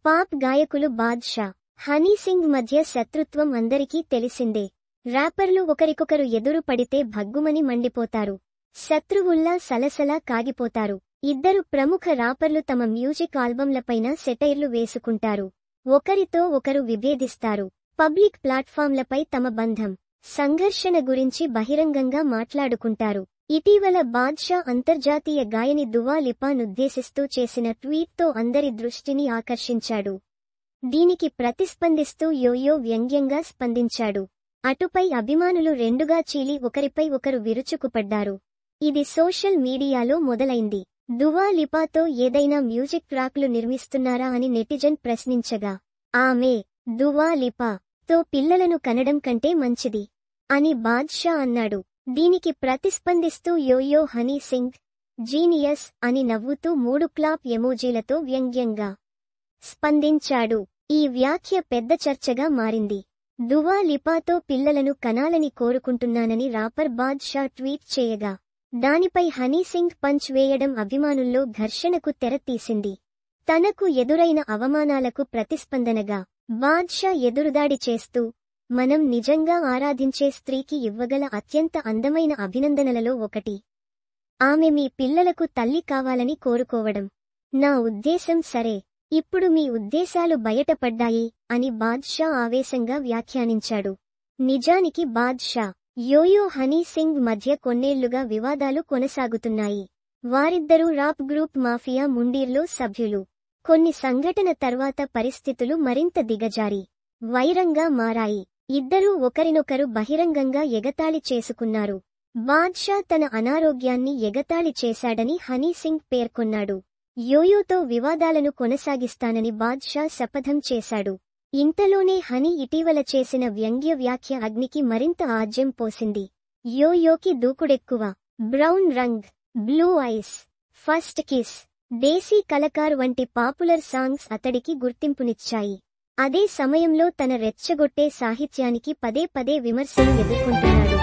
Pop గాయకులు Badshah, honey Singh మధ్య శత్రుత్వం అందరికీ తెలిసిందే. ర్యాపర్లు ఒకరికొకరు ఎదురు పడితే భగ్గుమని మండిపోతారు. శత్రువుల్లా సలసలా కాగిపోతారు. ఇద్దరు ప్రముఖ రాపర్లు తమ మ్యూజిక్ ఆల్బమ్లపైన సెటైర్లు వేసుకుంటారు. ఒకరితో ఒకరు విభేదిస్తారు. పబ్లిక్ ప్లాట్ఫామ్లపై తమ బంధం, సంఘర్షణ గురించి బహిరంగంగా మాట్లాడుకుంటారు. ఇటీవల బాద్షా అంతర్జాతీయ గాయని దువా లిపానుద్దేశిస్తూ చేసిన ట్వీట్తో అందరి దృష్టిని ఆకర్షించాడు. దీనికి ప్రతిస్పందిస్తూ యోయో వ్యంగ్యంగా స్పందించాడు. అటుపై అభిమానులు రెండుగా చీలి ఒకరిపై ఒకరు విరుచుకుపడ్డారు. ఇది సోషల్ మీడియాలో మొదలైంది. దువా లిపాతో ఏదైనా మ్యూజిక్ ట్రాక్లు నిర్మిస్తున్నారా అని నెటిజన్ ప్రశ్నించగా, ఆమె దువా లిపాతో పిల్లలను కనడం కంటే మంచిది అని బాద్షా అన్నాడు. దీనికి ప్రతిస్పందిస్తూ యోయో హనీ సింగ్ జీనియస్ అని నవ్వుతూ 3 క్లాప్ ఎమోజీలతో వ్యంగ్యంగా స్పందించాడు. ఈ వ్యాఖ్య పెద్ద చర్చగా మారింది. దువా లిపాతో పిల్లలను కనాలని కోరుకుంటున్నానని రాపర్ బాద్షా ట్వీట్ చేయగా, దానిపై హనీ సింగ్ పంచ్ వేయడం అభిమానుల్లో ఘర్షణకు తెరతీసింది. తనకు ఎదురైన అవమానాలకు ప్రతిస్పందనగా బాద్షా ఎదురుదాడి చేస్తూ, మనం నిజంగా ఆరాధించే స్త్రీకి ఇవ్వగల అత్యంత అందమైన అభినందనలలో ఒకటి ఆమె మీ పిల్లలకు తల్లి కావాలని కోరుకోవడం. నా ఉద్దేశం సరే, ఇప్పుడు మీ ఉద్దేశాలు బయటపడ్డాయి అని బాద్షా ఆవేశంగా వ్యాఖ్యానించాడు. నిజానికి బాద్షా, యోయో హనీ సింగ్ మధ్య కొన్నేళ్లుగా వివాదాలు కొనసాగుతున్నాయి. వారిద్దరూ రాప్ గ్రూప్ మాఫియా ముండీర్లో సభ్యులు. కొన్ని సంఘటన తర్వాత పరిస్థితులు మరింత దిగజారి వైరంగా మారాయి. ఇద్దరూ ఒకరినొకరు బహిరంగంగా ఎగతాళి చేసుకున్నారు. బాద్షా తన అనారోగ్యాన్ని ఎగతాళి చేశాడని హనీ సింగ్ పేర్కొన్నాడు. యోయోతో వివాదాలను కొనసాగిస్తానని బాద్షా శపథం చేశాడు. ఇంతలోనే హనీ ఇటీవల చేసిన వ్యంగ్య వ్యాఖ్య అగ్నికి మరింత ఆజ్యం పోసింది. యోయోకి దూకుడెక్కువ. బ్రౌన్ రంగ్, బ్లూ ఐస్, ఫస్ట్ కిస్, దేశీ కలకార్ వంటి పాపులర్ సాంగ్స్ అతడికి గుర్తింపునిచ్చాయి. అదే సమయంలో తన రెచ్చగొట్టే సాహిత్యానికి పదే పదే విమర్శలు ఎదుర్కొంటున్నాడు.